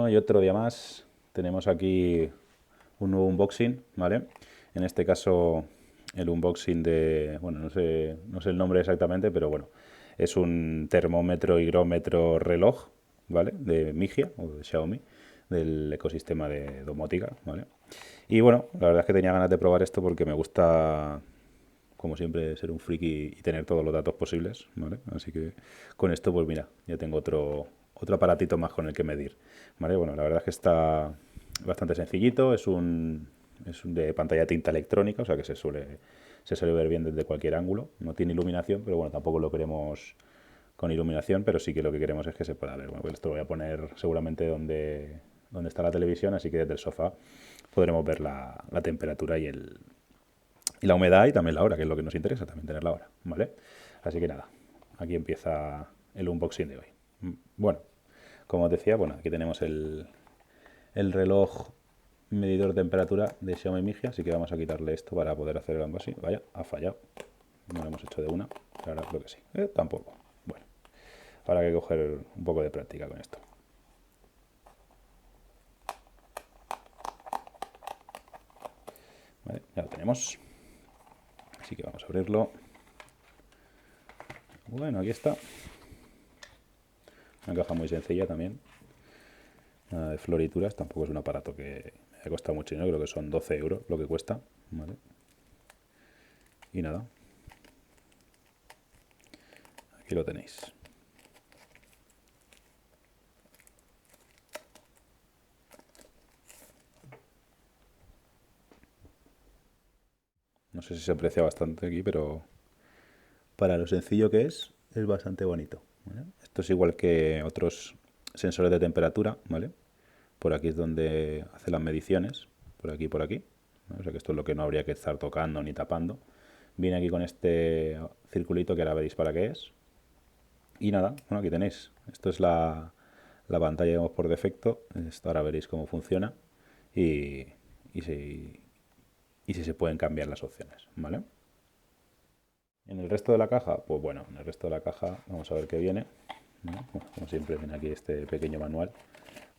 Bueno, y otro día más tenemos aquí un nuevo unboxing, ¿vale? En este caso el unboxing de, bueno, no sé el nombre exactamente, pero bueno, es un termómetro, higrómetro, reloj, ¿vale? De Migia o de Xiaomi, del ecosistema de domótica, ¿vale? Y bueno, la verdad es que tenía ganas de probar esto porque me gusta, como siempre, ser un friki y tener todos los datos posibles, ¿vale? Así que con esto, pues mira, ya tengo otro aparatito más con el que medir, ¿vale? Bueno, la verdad es que está bastante sencillito, es un de pantalla tinta electrónica, o sea que se suele ver bien desde cualquier ángulo, no tiene iluminación, pero bueno, tampoco lo queremos con iluminación, pero sí que lo que queremos es que se pueda ver. Bueno, pues esto lo voy a poner seguramente donde está la televisión, así que desde el sofá podremos ver la temperatura y la humedad y también la hora, que es lo que nos interesa, también tener la hora, ¿vale? Así que nada, aquí empieza el unboxing de hoy. Bueno, como os decía, bueno, aquí tenemos el reloj medidor de temperatura de Xiaomi Migia, así que vamos a quitarle esto para poder hacer el unboxing. Vaya, ha fallado. No lo hemos hecho de una, ahora creo que sí. Tampoco. Bueno, habrá que coger un poco de práctica con esto. Vale, ya lo tenemos. Así que vamos a abrirlo. Bueno, aquí está. Una caja muy sencilla también. Nada de florituras, tampoco es un aparato que me haya costado mucho dinero, creo que son 12 euros lo que cuesta, ¿vale? Y nada, aquí lo tenéis. No sé si se aprecia bastante aquí, pero para lo sencillo que es bastante bonito, ¿vale? Esto es igual que otros sensores de temperatura, ¿vale? Por aquí es donde hace las mediciones, por aquí y por aquí, ¿no? O sea que esto es lo que no habría que estar tocando ni tapando. Viene aquí con este circulito que ahora veréis para qué es. Y nada, bueno, aquí tenéis. Esto es la pantalla, digamos, por defecto. Esto ahora veréis cómo funciona y, y si se pueden cambiar las opciones, ¿vale? En el resto de la caja, pues bueno, en el resto de la caja vamos a ver qué viene, ¿no? Bueno, como siempre viene aquí este pequeño manual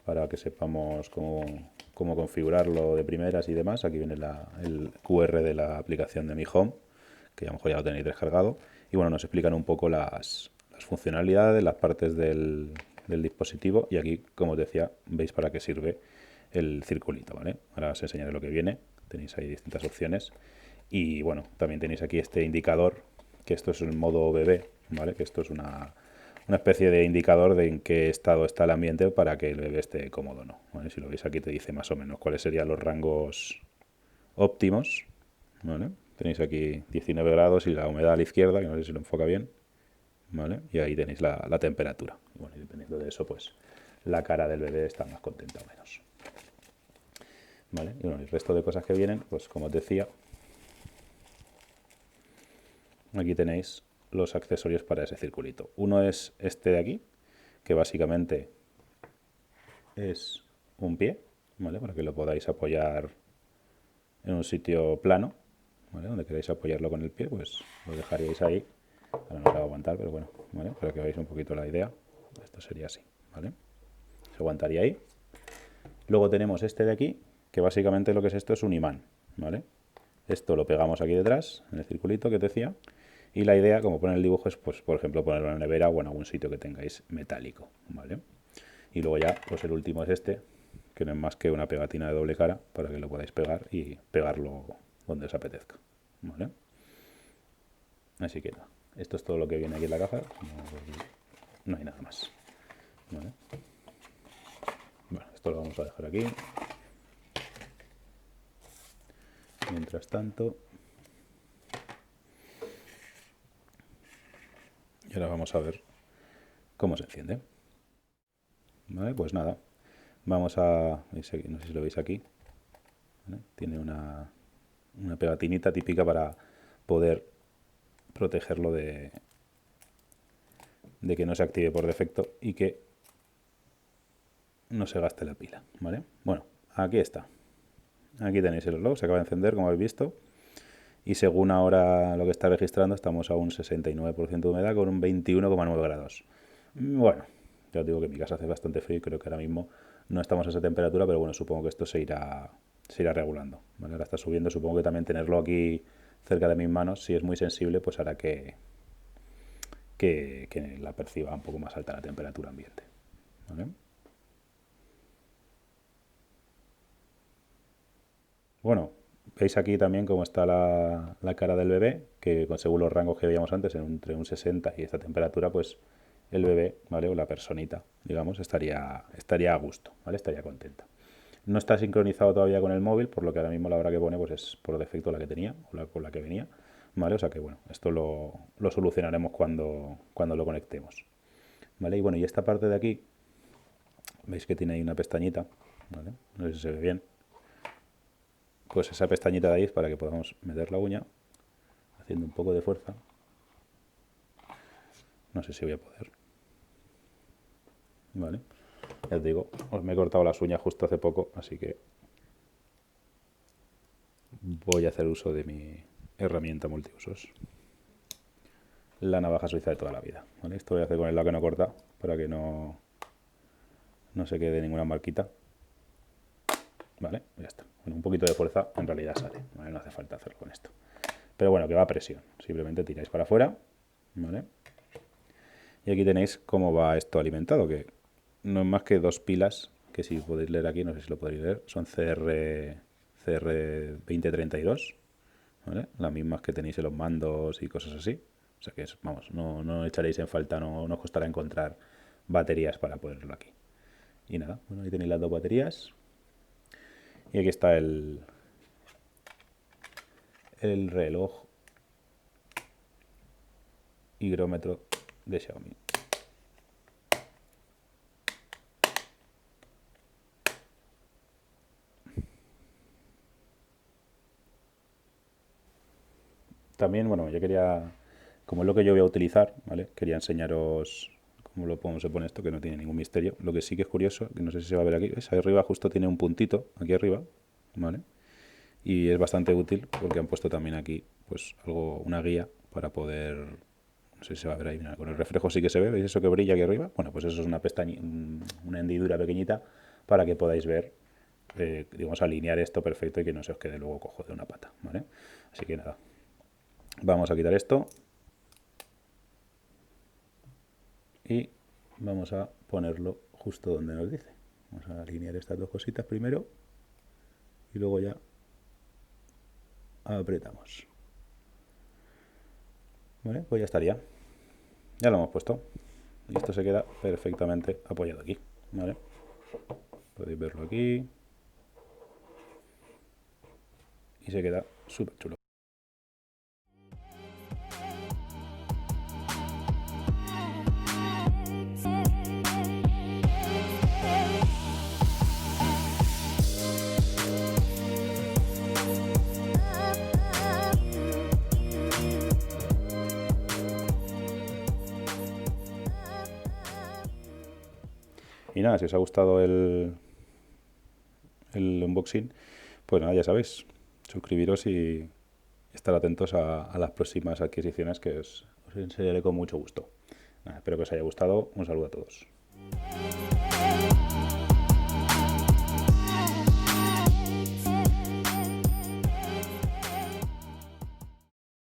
para que sepamos cómo configurarlo de primeras y demás. Aquí viene el QR de la aplicación de Mi Home, que a lo mejor ya lo tenéis descargado. Y bueno, nos explican un poco las funcionalidades, las partes del dispositivo. Y aquí, como os decía, veis para qué sirve el circulito, ¿vale? Ahora os enseñaré lo que viene. Tenéis ahí distintas opciones. Y bueno, también tenéis aquí este indicador, que esto es el modo bebé, ¿vale? Que esto es una especie de indicador de en qué estado está el ambiente para que el bebé esté cómodo, ¿no? ¿Vale? Si lo veis aquí te dice más o menos cuáles serían los rangos óptimos, ¿vale? Tenéis aquí 19 grados y la humedad a la izquierda, que no sé si lo enfoca bien, ¿vale? Y ahí tenéis la temperatura. Y bueno, y dependiendo de eso, pues la cara del bebé está más contenta o menos, ¿vale? Y bueno, el resto de cosas que vienen, pues como os decía, aquí tenéis los accesorios para ese circulito. Uno es este de aquí, que básicamente es un pie, ¿vale? Para que lo podáis apoyar en un sitio plano, ¿vale? Donde queráis apoyarlo con el pie, pues lo dejaríais ahí. Ahora no se va a aguantar, pero bueno, ¿vale? Para que veáis un poquito la idea. Esto sería así, ¿vale? Se aguantaría ahí. Luego tenemos este de aquí, que básicamente lo que es esto es un imán, ¿vale? Esto lo pegamos aquí detrás, en el circulito que te decía. Y la idea, como pone el dibujo, es, pues, por ejemplo, ponerlo en la nevera o en algún sitio que tengáis metálico, ¿vale? Y luego ya, pues el último es este, que no es más que una pegatina de doble cara para que lo podáis pegar y pegarlo donde os apetezca, ¿vale? Así que nada, esto es todo lo que viene aquí en la caja, no hay nada más, ¿vale? Bueno, esto lo vamos a dejar aquí. Mientras tanto, y ahora vamos a ver cómo se enciende, ¿vale? Pues nada, vamos a, no sé si lo veis aquí, ¿vale? Tiene una pegatinita típica para poder protegerlo de que no se active por defecto y que no se gaste la pila, ¿vale? Bueno, aquí está. Aquí tenéis el reloj, se acaba de encender, como habéis visto. Y según ahora lo que está registrando, estamos a un 69% de humedad con un 21,9 grados. Bueno, ya os digo que en mi casa hace bastante frío y creo que ahora mismo no estamos a esa temperatura, pero bueno, supongo que esto se irá regulando, ¿vale? Ahora está subiendo, supongo que también tenerlo aquí cerca de mis manos, si es muy sensible, pues hará que la perciba un poco más alta la temperatura ambiente, ¿vale? Bueno, veis aquí también cómo está la cara del bebé, que según los rangos que veíamos antes, entre un 60 y esta temperatura, pues el bebé, ¿vale? O la personita, digamos, estaría a gusto, ¿vale? Estaría contenta. No está sincronizado todavía con el móvil, por lo que ahora mismo la hora que pone pues es por defecto la que tenía, o con la que venía, ¿vale? O sea que bueno, esto lo solucionaremos cuando lo conectemos, ¿vale? Y bueno, y esta parte de aquí, veis que tiene ahí una pestañita, ¿vale? No sé si se ve bien. Pues esa pestañita de ahí es para que podamos meter la uña haciendo un poco de fuerza. No sé si voy a poder. Vale. Ya os digo, os me he cortado las uñas justo hace poco, así que voy a hacer uso de mi herramienta multiusos. La navaja suiza de toda la vida. ¿Vale? Esto voy a hacer con el lado que no corta para que no se quede ninguna marquita. Vale, ya está. Bueno, un poquito de fuerza en realidad sale, ¿vale? No hace falta hacerlo con esto. Pero bueno, que va a presión. Simplemente tiráis para afuera, ¿vale? Y aquí tenéis cómo va esto alimentado, que no es más que dos pilas, que si podéis leer aquí, no sé si lo podéis leer, son CR 2032, ¿vale? Las mismas que tenéis en los mandos y cosas así. O sea que, vamos, no echaréis en falta, no os costará encontrar baterías para ponerlo aquí. Y nada, bueno, ahí tenéis las dos baterías. Y aquí está el reloj higrómetro de Xiaomi. También, bueno, yo quería, como es lo que yo voy a utilizar, ¿vale? Quería enseñaros cómo se pone esto, que no tiene ningún misterio. Lo que sí que es curioso, que no sé si se va a ver aquí, ¿ves? Ahí arriba justo tiene un puntito, aquí arriba, ¿vale? Y es bastante útil porque han puesto también aquí, pues, una guía para poder, no sé si se va a ver ahí, mira, con el reflejo sí que se ve, ¿veis eso que brilla aquí arriba? Bueno, pues eso es una pestaña, una hendidura pequeñita para que podáis ver, digamos, alinear esto perfecto y que no se os quede luego cojo de una pata, ¿vale? Así que nada, vamos a quitar esto y vamos a ponerlo justo donde nos dice. Vamos a alinear estas dos cositas primero y luego ya apretamos. Vale, pues ya estaría. Ya lo hemos puesto. Y esto se queda perfectamente apoyado aquí. ¿Vale? Podéis verlo aquí. Y se queda súper chulo. Y nada, si os ha gustado el unboxing, pues nada, ya sabéis, suscribiros y estar atentos a las próximas adquisiciones que os enseñaré con mucho gusto. Nada, espero que os haya gustado. Un saludo a todos.